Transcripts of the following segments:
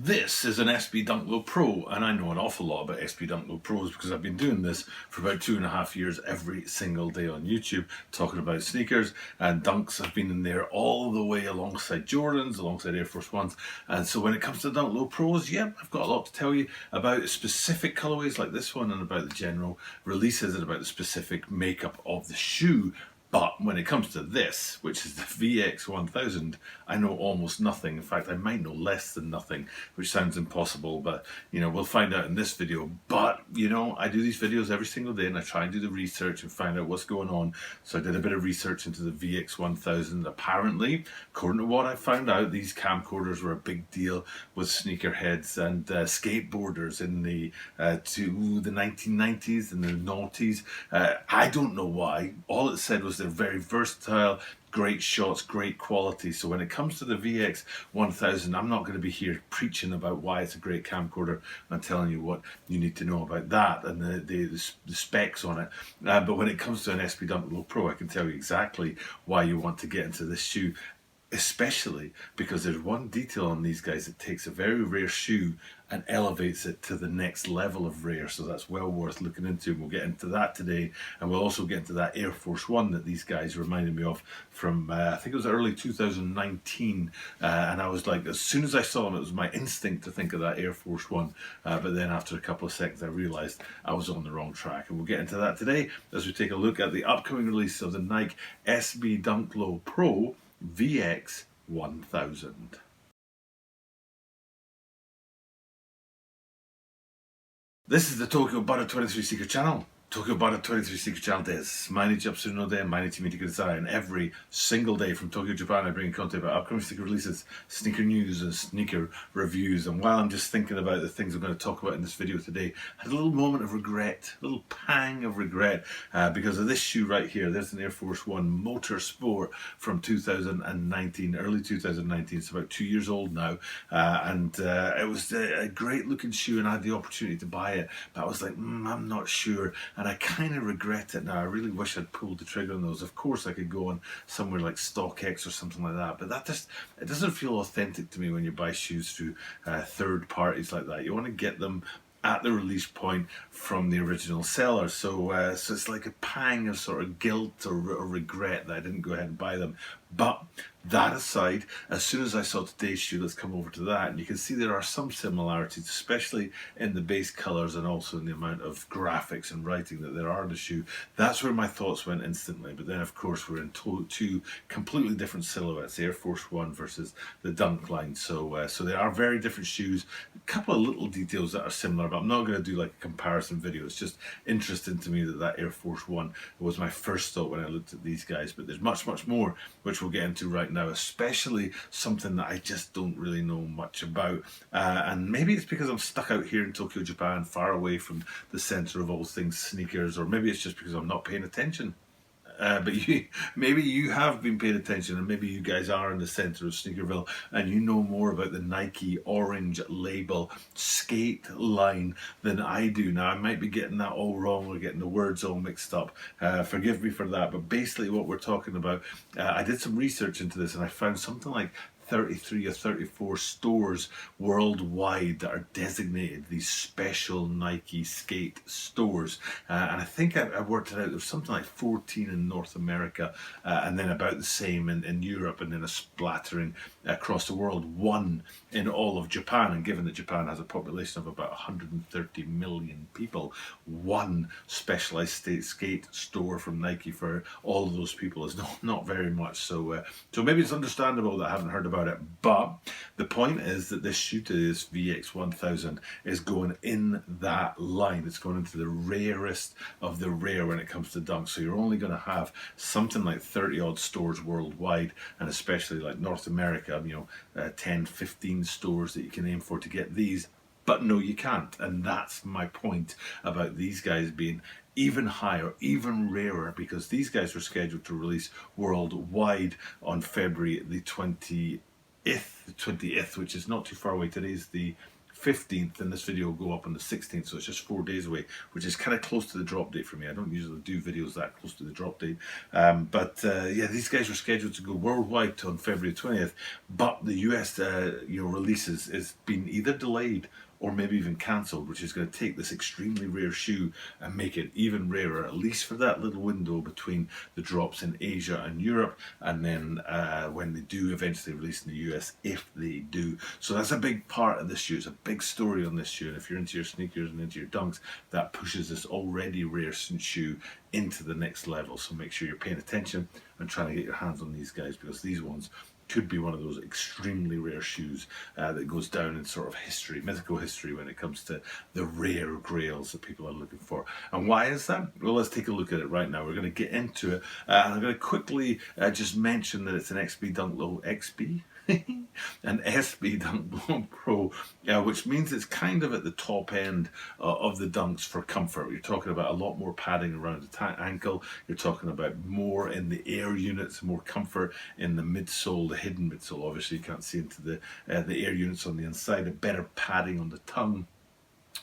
This is an SB Dunk Low Pro, and I know an awful lot about SB Dunk Low Pros because I've been doing this for about 2.5 years every single day on YouTube, talking about sneakers, and Dunks have been in there all the way alongside Jordans, alongside Air Force Ones. And so when it comes to Dunk Low Pros, yeah, I've got a lot to tell you about specific colorways like this one, and about the general releases, and about the specific makeup of the shoe. But when it comes to this, which is the VX1000, I know almost nothing. In fact, I might know less than nothing, which sounds impossible, but we'll find out in this video. But I do these videos every single day, and I try and do the research and find out what's going on. So I did a bit of research into the VX1000. Apparently, according to what I found out, these camcorders were a big deal with sneakerheads and skateboarders in the 1990s and the noughties. I don't know why. All it said was they're very versatile, great shots, great quality. So when it comes to the VX1000, I'm not going to be here preaching about why it's a great camcorder. I'm telling you what you need to know about that and the specs on it. But when it comes to an SB Dunk Low Pro, I can tell you exactly why you want to get into this shoe. Especially because there's one detail on these guys that takes a very rare shoe and elevates it to the next level of rare. So that's well worth looking into. We'll get into that today, and we'll also get into that Air Force One that these guys reminded me of from I think it was early 2019. And I was like, as soon as I saw them, it was my instinct to think of that Air Force One. But then after a couple of seconds, I realized I was on the wrong track. And we'll get into that today as we take a look at the upcoming release of the Nike SB Dunk Low Pro VX1000. This is the Tokyo Butter 23 Secret Channel. Tokyo Butter 23 Secret Channelです。毎日アップするので毎日見てください。And every single day from Tokyo, Japan, I bring content about upcoming sneaker releases, sneaker news, and sneaker reviews. And while I'm just thinking about the things I'm going to talk about in this video today, I had a little moment of regret, a little pang of regret, because of this shoe right here. There's an Air Force One Motorsport from 2019, early 2019. It's about 2 years old now. And it was a great looking shoe, and I had the opportunity to buy it. But I was like, I'm not sure. And I kind of regret it now. I really wish I'd pulled the trigger on those. Of course, I could go on somewhere like StockX or something like that, but it doesn't feel authentic to me when you buy shoes through third parties like that. You want to get them at the release point from the original seller. So it's like a pang of sort of guilt or regret that I didn't go ahead and buy them. But that aside, as soon as I saw today's shoe, let's come over to that. And you can see there are some similarities, especially in the base colors and also in the amount of graphics and writing that there are in the shoe. That's where my thoughts went instantly. But then, of course, we're in two completely different silhouettes, Air Force One versus the Dunk line. So they are very different shoes. A couple of little details that are similar, but I'm not going to do like a comparison video. It's just interesting to me that Air Force One was my first thought when I looked at these guys. But there's much, much more, which we'll get into right now, especially something that I just don't really know much about. And maybe it's because I'm stuck out here in Tokyo, Japan, far away from the center of all things sneakers, or maybe it's just because I'm not paying attention. But maybe you have been paying attention, and maybe you guys are in the center of Sneakerville and you know more about the Nike orange label skate line than I do. Now, I might be getting that all wrong or getting the words all mixed up. Forgive me for that. But basically what we're talking about, I did some research into this and I found something like 33 or 34 stores worldwide that are designated these special Nike skate stores. And I think I worked it out. There's something like 14 in North America, and then about the same in Europe, and then a splattering across the world, one in all of Japan. And given that Japan has a population of about 130 million people, one specialized skate store from Nike for all of those people is not very much. So maybe it's understandable that I haven't heard about it, but the point is that this shoe today, this VX1000, is going in that line. It's going into the rarest of the rare when it comes to dunks. So you're only going to have something like 30 odd stores worldwide, and especially like North America, 10, 15 stores that you can aim for to get these. But no, you can't. And that's my point about these guys being even higher, even rarer, because these guys were scheduled to release worldwide on February the 20th, which is not too far away. Today's the 15th, and this video will go up on the 16th, so it's just 4 days away, which is kind of close to the drop date for me. I don't usually do videos that close to the drop date, yeah, these guys were scheduled to go worldwide on February 20th, but the US releases is been either delayed or maybe even cancelled, which is going to take this extremely rare shoe and make it even rarer, at least for that little window between the drops in Asia and Europe, and then when they do eventually release in the US, if they do. So that's a big part of this shoe. It's a big story on this shoe, and if you're into your sneakers and into your dunks, that pushes this already rare shoe into the next level. So make sure you're paying attention and trying to get your hands on these guys, because these ones could be one of those extremely rare shoes that goes down in sort of history, mythical history, when it comes to the rare grails that people are looking for. And why is that? Well, let's take a look at it right now. We're going to get into it, and I'm going to quickly just mention that it's an XB Dunk Low XB. An SB Dunk Low Pro, which means it's kind of at the top end of the dunks for comfort. You're talking about a lot more padding around the ankle. You're talking about more in the air units, more comfort in the midsole, the hidden midsole. Obviously, you can't see into the air units on the inside. A better padding on the tongue.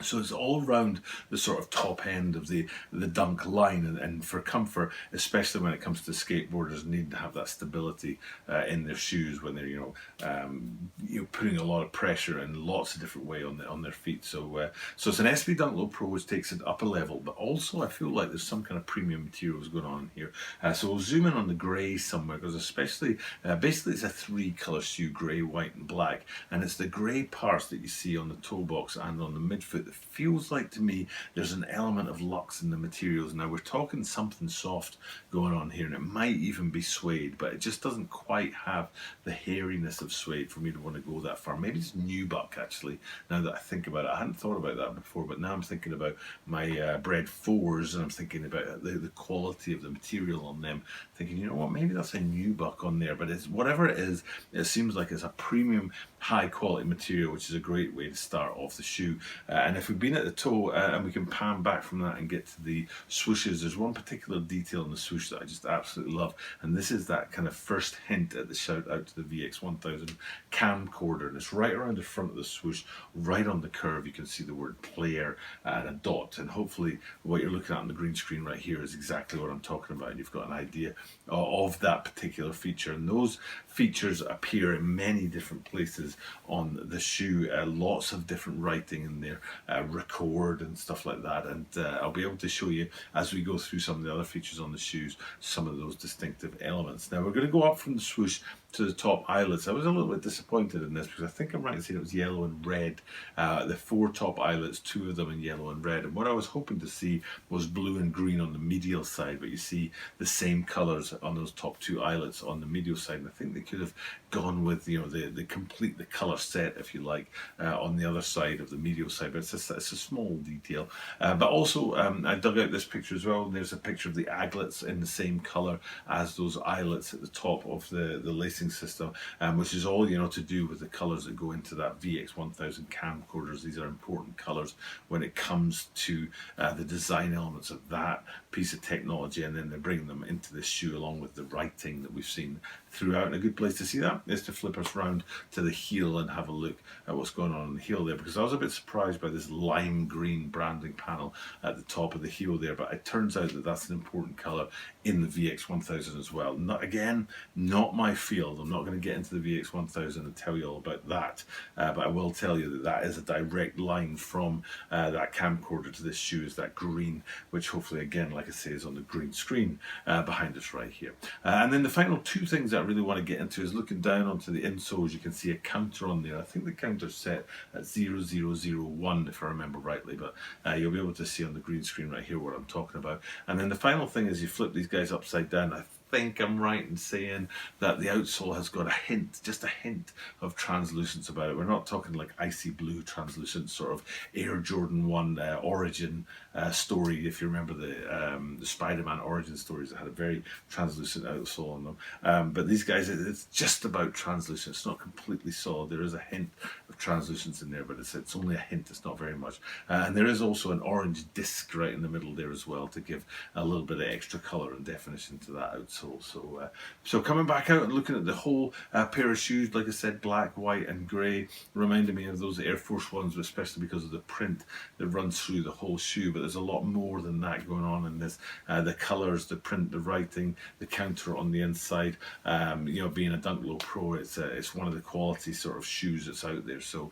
So it's all around the sort of top end of the dunk line, and for comfort, especially when it comes to skateboarders needing to have that stability in their shoes when they're putting a lot of pressure in lots of different way on their feet. So it's an SB Dunk Low Pro, which takes it up a level, but also I feel like there's some kind of premium materials going on here. So we'll zoom in on the grey somewhere, because especially basically it's a 3-color shoe: grey, white, and black, and it's the grey parts that you see on the toe box and on the midfoot. It feels like to me there's an element of luxe in the materials. Now we're talking something soft going on here, and it might even be suede, but it just doesn't quite have the hairiness of suede for me to want to go that far. Maybe it's nubuck, actually, now that I think about it. I hadn't thought about that before, but now I'm thinking about my Bred 4s, and I'm thinking about the quality of the material on them, thinking, you know what, maybe that's a nubuck on there. But it's whatever it is, it seems like it's a premium high quality material, which is a great way to start off the shoe. And if we've been at the toe, and we can pan back from that and get to the swooshes, there's one particular detail in the swoosh that I just absolutely love, and this is that kind of first hint at the shout out to the VX1000 camcorder, and it's right around the front of the swoosh, right on the curve. You can see the word player and a dot, and hopefully what you're looking at on the green screen right here is exactly what I'm talking about, and you've got an idea of that particular feature. And those features appear in many different places on the shoe, lots of different writing in there, record and stuff like that, and I'll be able to show you as we go through some of the other features on the shoes, some of those distinctive elements. Now we're going to go up from the swoosh to the top eyelets. I was a little bit disappointed in this, because I think I'm right in saying it was yellow and red. The 4 top eyelets, 2 of them in yellow and red, and what I was hoping to see was blue and green on the medial side, but you see the same colours on those top 2 eyelets on the medial side, and I think they could have gone with the complete the colour set, if you like, on the other side of the medial side. But it's a small detail. But also I dug out this picture as well, and there's a picture of the aglets in the same colour as those eyelets at the top of the lacing system, which is all to do with the colours that go into that VX1000 camcorders. These are important colours when it comes to the design elements of that piece of technology, and then they're bringing them into this shoe along with the writing that we've seen throughout. And a good place to see that is to flip us round to the heel and have a look at what's going on the heel there, because I was a bit surprised by this lime green branding panel at the top of the heel there, but it turns out that that's an important colour in the VX1000 as well. Not my field. I'm not going to get into the VX1000 and tell you all about that, but I will tell you that that is a direct line from that camcorder to this shoe, is that green, which hopefully, again, like I say, is on the green screen behind us right here. And then the final 2 things that I really want to get into is looking down onto the insoles. You can see a counter on there. I think the counter's set at 0001, if I remember rightly, but you'll be able to see on the green screen right here what I'm talking about. And then the final thing is you flip these guys upside down. I think I'm right in saying that the outsole has got a hint, just a hint of translucence about it. We're not talking like icy blue translucent sort of Air Jordan 1 origin story, if you remember the Spider-Man origin stories that had a very translucent outsole on them. But these guys, it's just about translucent. It's not completely solid. There is a hint of translucence in there, but it's only a hint. It's not very much. And there is also an orange disc right in the middle there as well to give a little bit of extra colour and definition to that outsole. insole. So coming back out and looking at the whole pair of shoes, like I said, black, white and grey, reminded me of those Air Force Ones, especially because of the print that runs through the whole shoe. But there's a lot more than that going on in this. The colours, the print, the writing, the counter on the inside. Being a Dunk Low Pro, it's one of the quality sort of shoes that's out there. So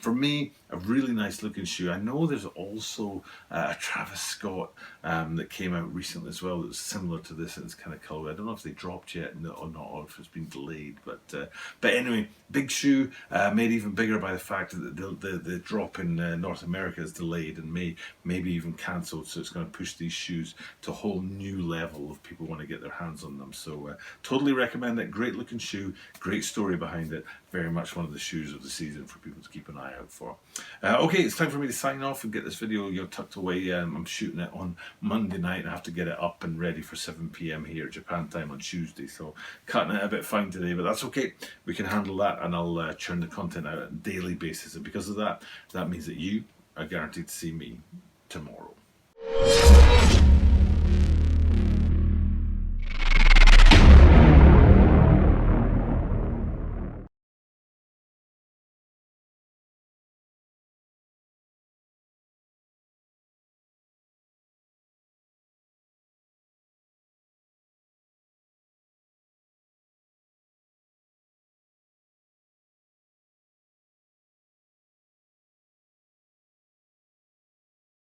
for me, a really nice looking shoe. I know there's also a Travis Scott that came out recently as well that was similar to this in its kind of colour. I don't know if they dropped yet or not, or if it's been delayed. But anyway, big shoe, made even bigger by the fact that the drop in North America is delayed and maybe even cancelled. So it's going to push these shoes to a whole new level of people want to get their hands on them. So totally recommend it. Great looking shoe, great story behind it. Very much one of the shoes of the season for people to keep an eye out for. Okay, it's time for me to sign off and get this video tucked away. I'm shooting it on Monday night and I have to get it up and ready for 7 p.m. here Japan time on Tuesday. So cutting it a bit fine today, but that's okay. We can handle that, and I'll churn the content out on a daily basis. And because of that, that means that you are guaranteed to see me tomorrow.